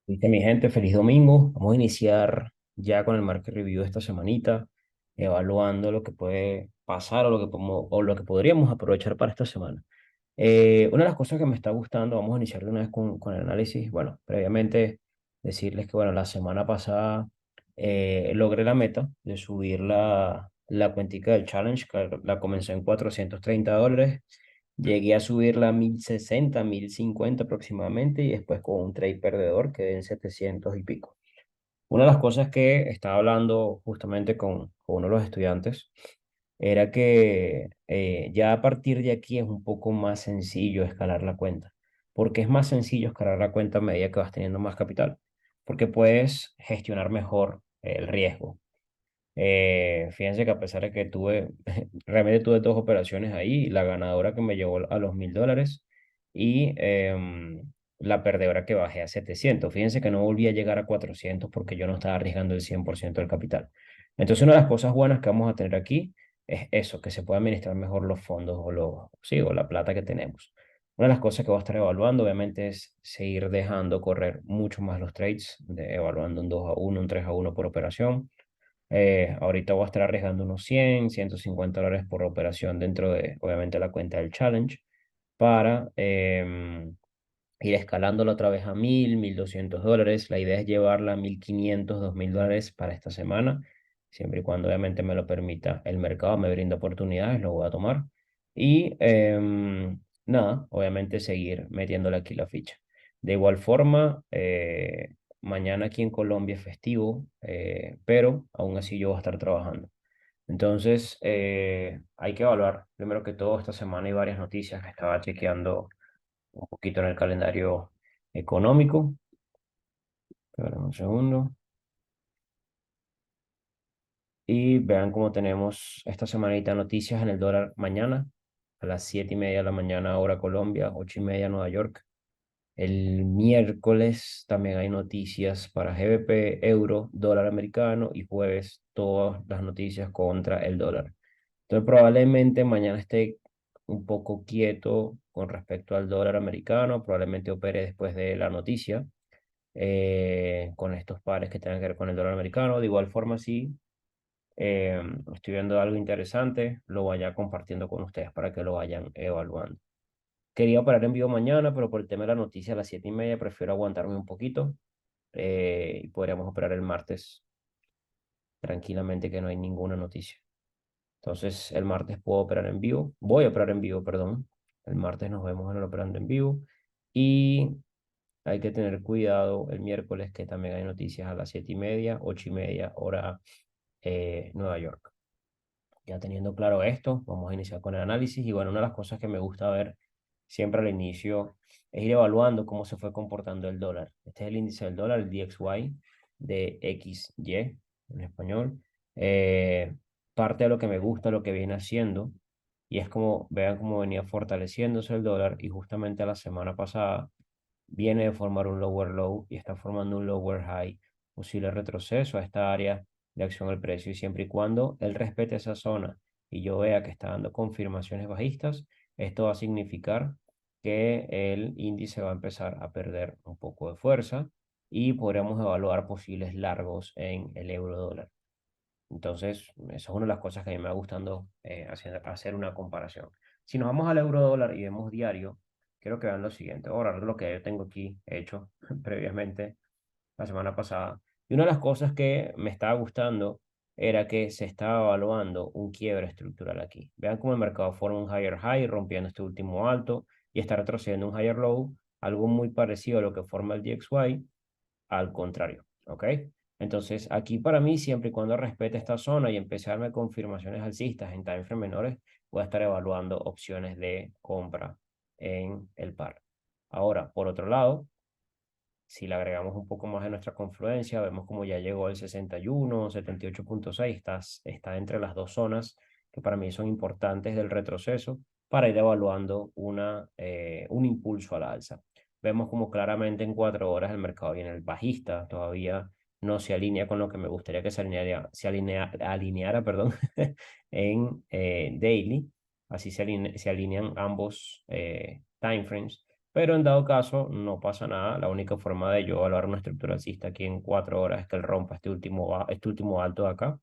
Viste, mi gente, feliz domingo. Vamos a iniciar ya con el market review de esta semanita, evaluando lo que puede pasar o lo que podríamos aprovechar para esta semana. Una de las cosas que me está gustando, vamos a iniciar de una vez con el análisis. Bueno, previamente decirles que, bueno, la semana pasada logré la meta de subir la cuentica del challenge, que la comencé en $430. Llegué a subirla a 1060, 1050 aproximadamente y después con un trade perdedor quedé en 700 y pico. Una de las cosas que estaba hablando justamente con uno de los estudiantes era que ya a partir de aquí es un poco más sencillo escalar la cuenta. Porque es más sencillo escalar la cuenta a medida que vas teniendo más capital. Porque puedes gestionar mejor el riesgo. Fíjense que a pesar de que realmente tuve dos operaciones ahí, la ganadora que me llevó a los $1000 y la perdedora que bajé a 700. Fíjense que no volví a llegar a 400 porque yo no estaba arriesgando el 100% del capital. Entonces, una de las cosas buenas que vamos a tener aquí es eso, que se puede administrar mejor los fondos sí, o la plata que tenemos. Una de las cosas que voy a estar evaluando, obviamente, es seguir dejando correr mucho más los trades, evaluando un 2-1, un 3-1 por operación. Ahorita voy a estar arriesgando unos $100, $150 por operación dentro de, obviamente, la cuenta del challenge para ir escalándola otra vez a 1,000, $1,200. La idea es llevarla a 1,500, $2,000 para esta semana, siempre y cuando obviamente me lo permita el mercado, me brinda oportunidades, lo voy a tomar. Y nada, obviamente seguir metiéndole aquí la ficha. De igual forma, mañana aquí en Colombia es festivo, pero aún así yo voy a estar trabajando. Entonces, hay que evaluar. Primero que todo, esta semana hay varias noticias que estaba chequeando un poquito en el calendario económico. Esperen un segundo. Y vean cómo tenemos esta semanita noticias en el dólar mañana, a las 7:30 de la mañana, hora Colombia, 8:30 Nueva York. El miércoles también hay noticias para GBP, euro, dólar americano y jueves todas las noticias contra el dólar. Entonces probablemente mañana esté un poco quieto con respecto al dólar americano, probablemente opere después de la noticia con estos pares que tengan que ver con el dólar americano. De igual forma, sí, estoy viendo algo interesante, lo vaya compartiendo con ustedes para que lo vayan evaluando. Quería operar en vivo mañana, pero por el tema de la noticia a las 7:30 prefiero aguantarme un poquito y podríamos operar el martes tranquilamente que no hay ninguna noticia. Entonces el martes puedo operar en vivo, voy a operar en vivo, perdón. El martes nos vemos en el operando en vivo y hay que tener cuidado el miércoles que también hay noticias a las 7:30, 8:30 hora Nueva York. Ya teniendo claro esto, vamos a iniciar con el análisis. Y bueno, una de las cosas que me gusta ver siempre al inicio es ir evaluando cómo se fue comportando el dólar. Este es el índice del dólar, el DXY de XY en español. Parte de lo que me gusta, lo que viene haciendo, y es como, vean cómo venía fortaleciéndose el dólar y justamente la semana pasada viene de formar un lower low y está formando un lower high, posible retroceso a esta área de acción al precio y siempre y cuando él respete esa zona y yo vea que está dando confirmaciones bajistas, esto va a significar que el índice va a empezar a perder un poco de fuerza y podremos evaluar posibles largos en el euro dólar. Entonces, esa es una de las cosas que a mí me va gustando hacer una comparación. Si nos vamos al euro dólar y vemos diario, quiero que vean lo siguiente. Ahora, lo que yo tengo aquí hecho previamente la semana pasada. Y una de las cosas que me estaba gustando era que se estaba evaluando un quiebre estructural aquí. Vean cómo el mercado forma un higher high rompiendo este último alto y está retrocediendo un higher low, algo muy parecido a lo que forma el DXY, al contrario, ¿ok? Entonces, aquí para mí, siempre y cuando respete esta zona y empiece a darme confirmaciones alcistas en timeframes menores, voy a estar evaluando opciones de compra en el par. Ahora, por otro lado, si le agregamos un poco más de nuestra confluencia, vemos como ya llegó el 61, 78,6, está entre las dos zonas que para mí son importantes del retroceso para ir evaluando un impulso a la alza. Vemos como claramente en 4 horas el mercado viene el bajista, todavía no se alinea con lo que me gustaría que alineara, perdón, en daily. Así se alinean ambos timeframes. Pero en dado caso, no pasa nada. La única forma de yo evaluar una estructura alcista aquí en 4 horas es que él rompa este último alto de acá.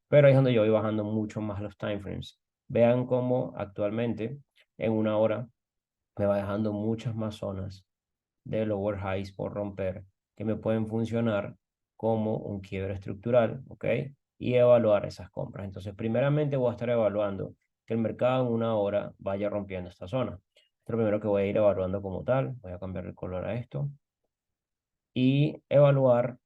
Pero ahí es donde yo voy bajando mucho más los timeframes. Vean cómo actualmente en 1 hora me va dejando muchas más zonas de lower highs por romper que me pueden funcionar como un quiebre estructural, ¿ok? Y evaluar esas compras. Entonces, primeramente voy a estar evaluando que el mercado en 1 hora vaya rompiendo esta zona. Esto es lo primero que voy a ir evaluando como tal. Voy a cambiar el color a esto y evaluar,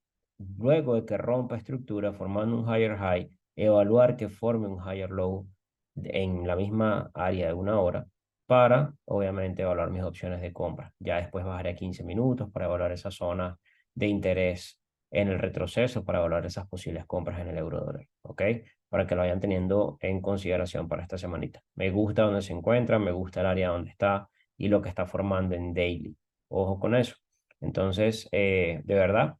luego de que rompa estructura formando un higher high, evaluar que forme un higher low en la misma área de 1 hora para, obviamente, evaluar mis opciones de compra. Ya después bajaré a 15 minutos para evaluar esa zona de interés en el retroceso, para evaluar esas posibles compras en el euro dólar, ¿ok? Para que lo vayan teniendo en consideración para esta semanita. Me gusta donde se encuentra, me gusta el área donde está y lo que está formando en daily. Ojo con eso. Entonces, de verdad,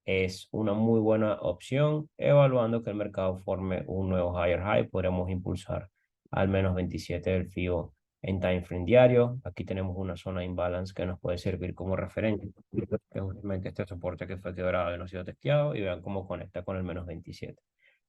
es una muy buena opción. Evaluando que el mercado forme un nuevo higher high, podremos impulsar al menos 27 del FIBO en time frame diario. Aquí tenemos una zona imbalance que nos puede servir como referente, que es justamente este soporte que fue quebrado y no ha sido testeado, y vean cómo conecta con el menos 27.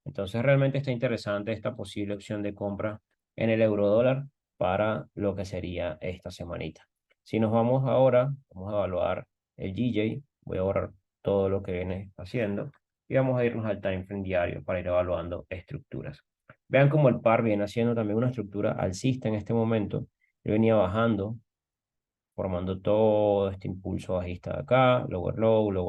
Entonces, realmente está interesante esta posible opción de compra en el euro dólar para lo que sería esta semanita. Si nos vamos ahora, vamos a evaluar el GJ. Voy a borrar todo lo que viene haciendo y vamos a irnos al time frame diario para ir evaluando estructuras. Vean cómo el par viene haciendo también una estructura alcista en este momento. Yo venía bajando, formando todo este impulso bajista de acá, lower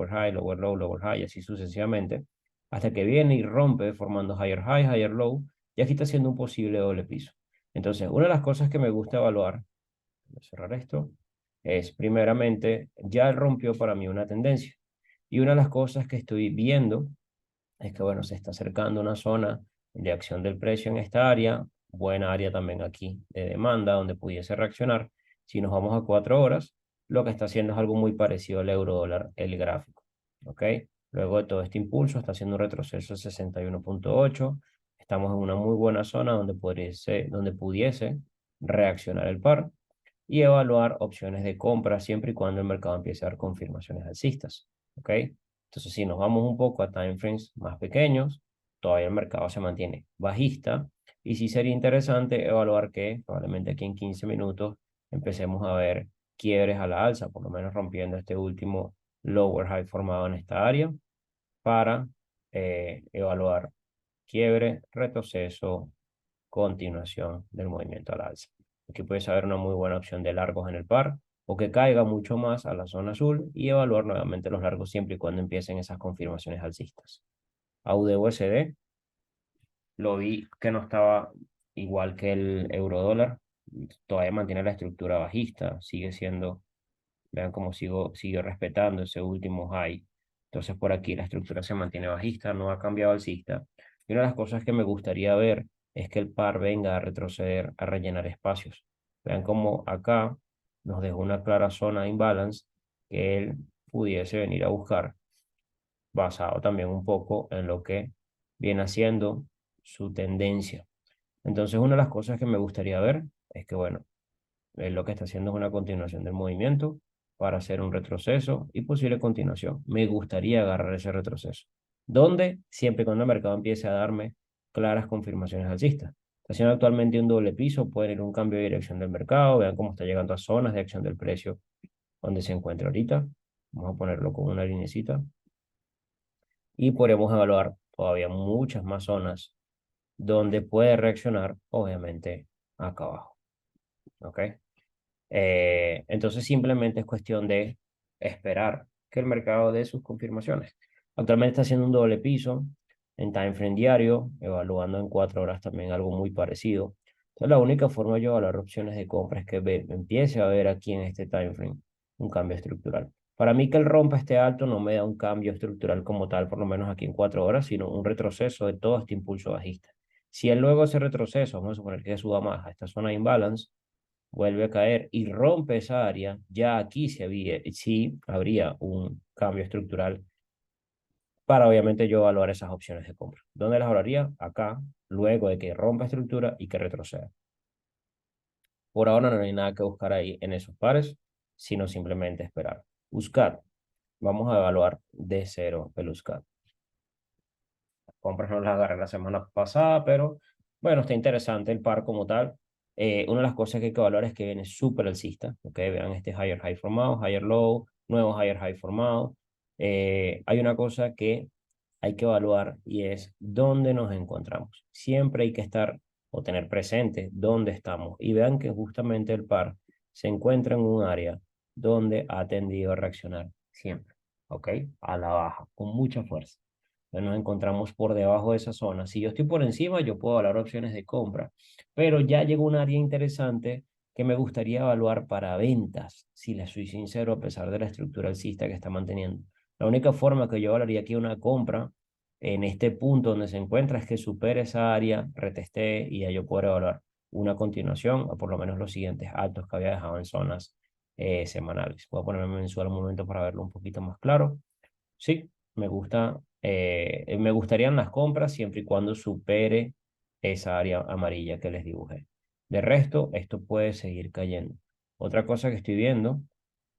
high, lower low, lower high, y así sucesivamente, hasta que viene y rompe formando higher high, higher low, y aquí está haciendo un posible doble piso. Entonces, una de las cosas que me gusta evaluar, voy a cerrar esto, es primeramente, ya rompió para mí una tendencia. Y una de las cosas que estoy viendo es que, bueno, se está acercando una zona de acción del precio en esta área, buena área también aquí de demanda donde pudiese reaccionar. Si nos vamos a 4 horas, lo que está haciendo es algo muy parecido al euro dólar, el gráfico, ¿ok? Luego de todo este impulso, está haciendo un retroceso de 61,8. Estamos en una muy buena zona donde pudiese reaccionar el par y evaluar opciones de compra siempre y cuando el mercado empiece a dar confirmaciones alcistas, ¿ok? Entonces, si nos vamos un poco a timeframes más pequeños, todavía el mercado se mantiene bajista y sí sería interesante evaluar que probablemente aquí en 15 minutos empecemos a ver quiebres a la alza, por lo menos rompiendo este último lower high formado en esta área para evaluar quiebre, retroceso, continuación del movimiento al alza. Aquí puedes haber una muy buena opción de largos en el par o que caiga mucho más a la zona azul y evaluar nuevamente los largos siempre y cuando empiecen esas confirmaciones alcistas. AUD-USD lo vi que no estaba igual que el euro dólar, todavía mantiene la estructura bajista, sigue siendo, vean cómo sigue respetando ese último high. Entonces por aquí la estructura se mantiene bajista, no ha cambiado alcista. Y una de las cosas que me gustaría ver es que el par venga a retroceder, a rellenar espacios. Vean cómo acá nos dejó una clara zona de imbalance que él pudiese venir a buscar, basado también un poco en lo que viene haciendo su tendencia. Entonces una de las cosas que me gustaría ver es que, bueno, lo que está haciendo es una continuación del movimiento para hacer un retroceso y posible continuación. Me gustaría agarrar ese retroceso. ¿Dónde? Siempre y cuando el mercado empiece a darme claras confirmaciones alcistas. Está haciendo actualmente un doble piso, puede ir un cambio de dirección del mercado. Vean cómo está llegando a zonas de acción del precio donde se encuentra ahorita. Vamos a ponerlo con una linecita. Y podremos evaluar todavía muchas más zonas donde puede reaccionar, obviamente, acá abajo. ¿Ok? Entonces simplemente es cuestión de esperar que el mercado dé sus confirmaciones. Actualmente está haciendo un doble piso en time frame diario, evaluando en 4 horas también algo muy parecido. Entonces la única forma de yo evaluar opciones de compra es que empiece a ver aquí en este time frame un cambio estructural. Para mí que el rompa este alto no me da un cambio estructural como tal, por lo menos aquí en 4 horas, sino un retroceso de todo este impulso bajista. Si él luego ese retroceso, vamos a suponer que suba más a esta zona de imbalance, vuelve a caer y rompe esa área, ya aquí sí habría un cambio estructural para obviamente yo evaluar esas opciones de compra. ¿Dónde las evaluaría? Acá, luego de que rompa estructura y que retroceda. Por ahora no hay nada que buscar ahí en esos pares. sino simplemente esperar. Buscar. Vamos a evaluar de cero el USCAD. Compras no las agarré la semana pasada, pero bueno, está interesante el par como tal. Una de las cosas que hay que evaluar es que viene súper alcista. ¿Ok? Vean este higher high formado, higher low, nuevo higher high formado. Hay una cosa que hay que evaluar y es dónde nos encontramos. Siempre hay que estar o tener presente dónde estamos. Y vean que justamente el par se encuentra en un área donde ha tendido a reaccionar siempre. ¿Ok? A la baja, con mucha fuerza. Nos encontramos por debajo de esa zona. Si yo estoy por encima, yo puedo evaluar opciones de compra, pero ya llegó un área interesante que me gustaría evaluar para ventas, si les soy sincero, a pesar de la estructura alcista que está manteniendo. La única forma que yo evaluaría aquí una compra en este punto donde se encuentra es que supere esa área, reteste y ya yo puedo evaluar una continuación o por lo menos los siguientes altos que había dejado en zonas semanales. Voy a ponerme mensual un momento para verlo un poquito más claro. Sí, me gustarían las compras siempre y cuando supere esa área amarilla que les dibujé. De resto, esto puede seguir cayendo. Otra cosa que estoy viendo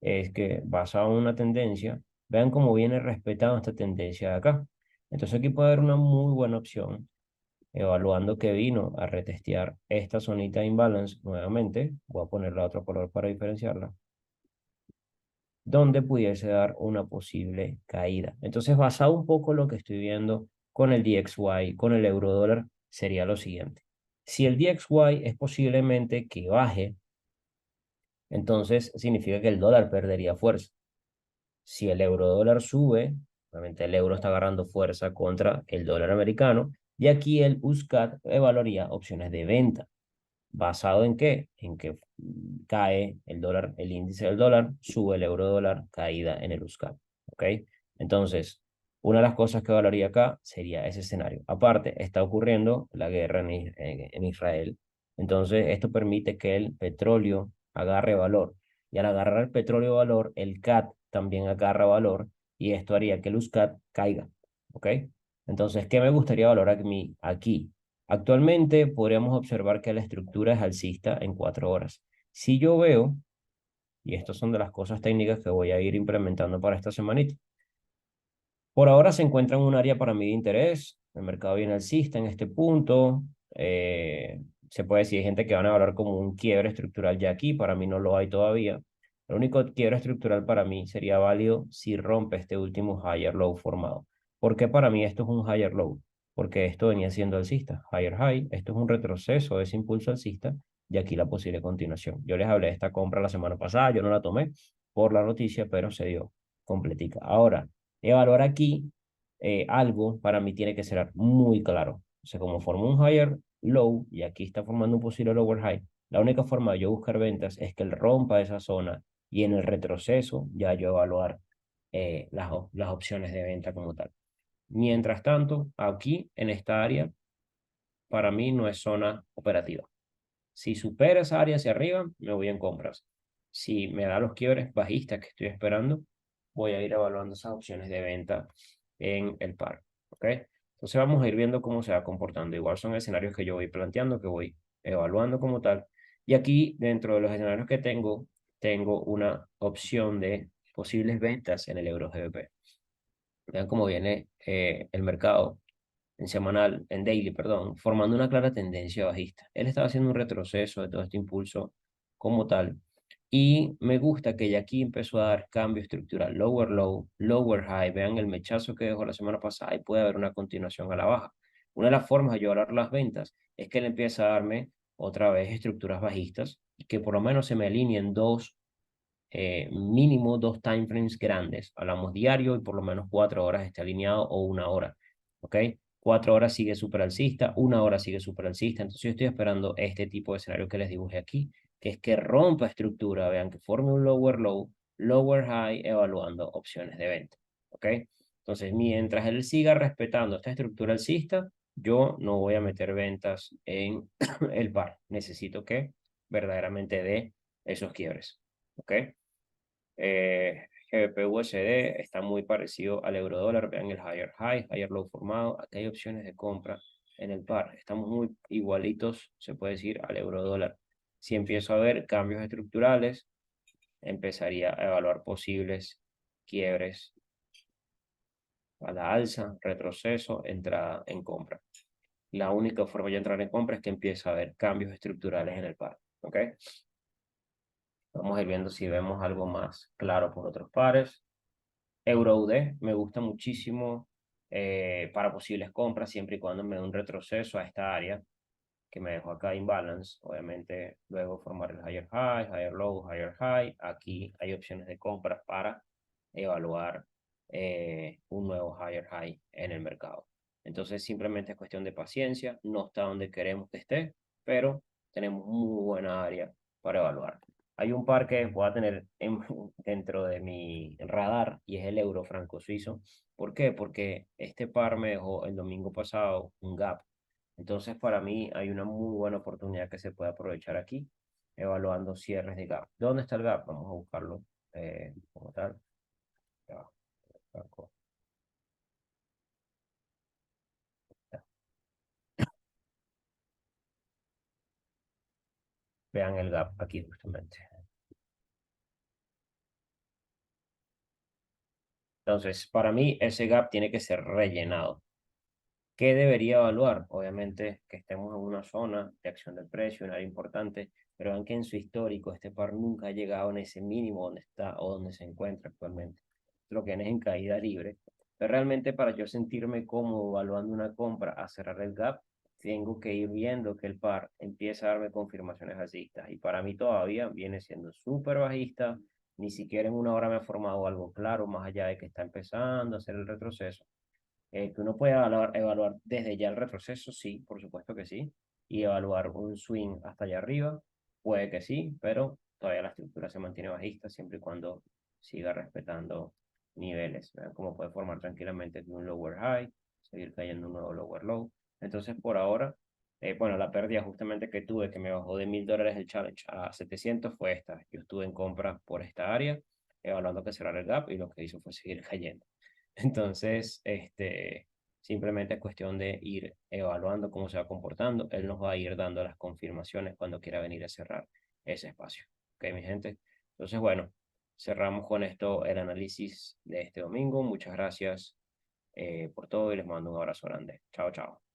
es que basado en una tendencia, vean cómo viene respetando esta tendencia de acá. Entonces aquí puede haber una muy buena opción, evaluando que vino a retestear esta zonita de imbalance nuevamente. Voy a ponerle otro color para diferenciarla donde pudiese dar una posible caída. Entonces, basado un poco en lo que estoy viendo con el DXY, con el euro dólar, sería lo siguiente. Si el DXY es posiblemente que baje, entonces significa que el dólar perdería fuerza. Si el euro dólar sube, obviamente el euro está agarrando fuerza contra el dólar americano, y aquí el USCAD evaluaría opciones de venta. ¿Basado en qué? En que cae el dólar, el índice del dólar, sube el euro dólar, caída en el USCAP. ¿Ok? Entonces, una de las cosas que valoraría acá sería ese escenario. Aparte, está ocurriendo la guerra en Israel. Entonces, esto permite que el petróleo agarre valor. Y al agarrar el petróleo valor, el CAT también agarra valor. Y esto haría que el USCAT caiga. ¿Ok? Entonces, ¿qué me gustaría valorar aquí? Actualmente podríamos observar que la estructura es alcista en 4 horas. Si yo veo, y estas son de las cosas técnicas que voy a ir implementando para esta semanita, por ahora se encuentra en un área para mí de interés, el mercado viene alcista en este punto, se puede decir hay gente que van a evaluar como un quiebre estructural ya aquí, para mí no lo hay todavía. El único quiebre estructural para mí sería válido si rompe este último higher low formado. ¿Por qué para mí esto es un higher low? Porque esto venía siendo alcista, higher high, esto es un retroceso de ese impulso alcista y aquí la posible continuación. Yo les hablé de esta compra la semana pasada, yo no la tomé por la noticia, pero se dio completica. Ahora, evaluar aquí algo para mí tiene que ser muy claro. O sea, como formo un higher low y aquí está formando un posible lower high, la única forma de yo buscar ventas es que él rompa esa zona y en el retroceso ya yo evaluar las opciones de venta como tal. Mientras tanto, aquí en esta área, para mí no es zona operativa. Si supera esa área hacia arriba, me voy en compras. Si me da los quiebres bajistas que estoy esperando, voy a ir evaluando esas opciones de venta en el par. ¿Ok? Entonces vamos a ir viendo cómo se va comportando. Igual son escenarios que yo voy planteando, que voy evaluando como tal. Y aquí, dentro de los escenarios que tengo una opción de posibles ventas en el euro GBP. Vean cómo viene el mercado en semanal, en daily, perdón, formando una clara tendencia bajista. Él estaba haciendo un retroceso de todo este impulso como tal. Y me gusta que ya aquí empezó a dar cambio estructural, lower low, lower high. Vean el mechazo que dejó la semana pasada y puede haber una continuación a la baja. Una de las formas de llevar las ventas es que él empieza a darme otra vez estructuras bajistas y que por lo menos se me alineen mínimo dos timeframes grandes. Hablamos diario y por lo menos 4 horas esté alineado o una hora. ¿Ok? 4 horas sigue super alcista, una hora sigue super alcista. Entonces yo estoy esperando este tipo de escenario que les dibujé aquí, que es que rompa estructura, vean que forme un lower low, lower high, evaluando opciones de venta. ¿Ok? Entonces, mientras él siga respetando esta estructura alcista, yo no voy a meter ventas en el par. Necesito que verdaderamente dé esos quiebres. ¿Ok? GBP-USD está muy parecido al euro dólar. Vean el higher high, higher low formado. Aquí hay opciones de compra en el par. Estamos muy igualitos, se puede decir, al euro dólar. Si empiezo a ver cambios estructurales, empezaría a evaluar posibles quiebres a la alza, retroceso, entrada en compra. La única forma de entrar en compra es que empiece a haber cambios estructurales en el par. ¿Ok? Vamos a ir viendo si vemos algo más claro por otros pares. Euro UD me gusta muchísimo para posibles compras, siempre y cuando me dé un retroceso a esta área que me dejó acá imbalance. Obviamente, luego formar el higher high, higher low, higher high. Aquí hay opciones de compras para evaluar un nuevo higher high en el mercado. Entonces, simplemente es cuestión de paciencia. No está donde queremos que esté, pero tenemos muy buena área para evaluar. Hay un par que voy a tener dentro de mi radar y es el euro franco suizo. ¿Por qué? Porque este par me dejó el domingo pasado un gap. Entonces, para mí hay una muy buena oportunidad que se puede aprovechar aquí, evaluando cierres de gap. ¿Dónde está el gap? Vamos a buscarlo como tal. Ya va, franco. Vean el gap aquí justamente. Entonces, para mí ese gap tiene que ser rellenado. ¿Qué debería evaluar? Obviamente que estemos en una zona de acción del precio, un área importante, pero vean que en su histórico este par nunca ha llegado en ese mínimo donde está o donde se encuentra actualmente. Lo que es en caída libre. Pero realmente para yo sentirme cómodo evaluando una compra a cerrar el gap, tengo que ir viendo que el par empieza a darme confirmaciones alcistas. Y para mí todavía viene siendo súper bajista. Ni siquiera en una hora me ha formado algo claro, más allá de que está empezando a hacer el retroceso. Que uno puede evaluar desde ya el retroceso, sí, por supuesto que sí. Y evaluar un swing hasta allá arriba, puede que sí, pero todavía la estructura se mantiene bajista siempre y cuando siga respetando niveles. ¿Verdad? Como puede formar tranquilamente un lower high, seguir cayendo un nuevo lower low. Entonces, por ahora, bueno, la pérdida justamente que tuve, que me bajó de $1000 el challenge a 700, fue esta. Yo estuve en compra por esta área, evaluando que cerrar el gap, y lo que hizo fue seguir cayendo. Entonces, simplemente es cuestión de ir evaluando cómo se va comportando. Él nos va a ir dando las confirmaciones cuando quiera venir a cerrar ese espacio. ¿Ok, mi gente? Entonces, bueno, cerramos con esto el análisis de este domingo. Muchas gracias por todo y les mando un abrazo grande. Chao, chao.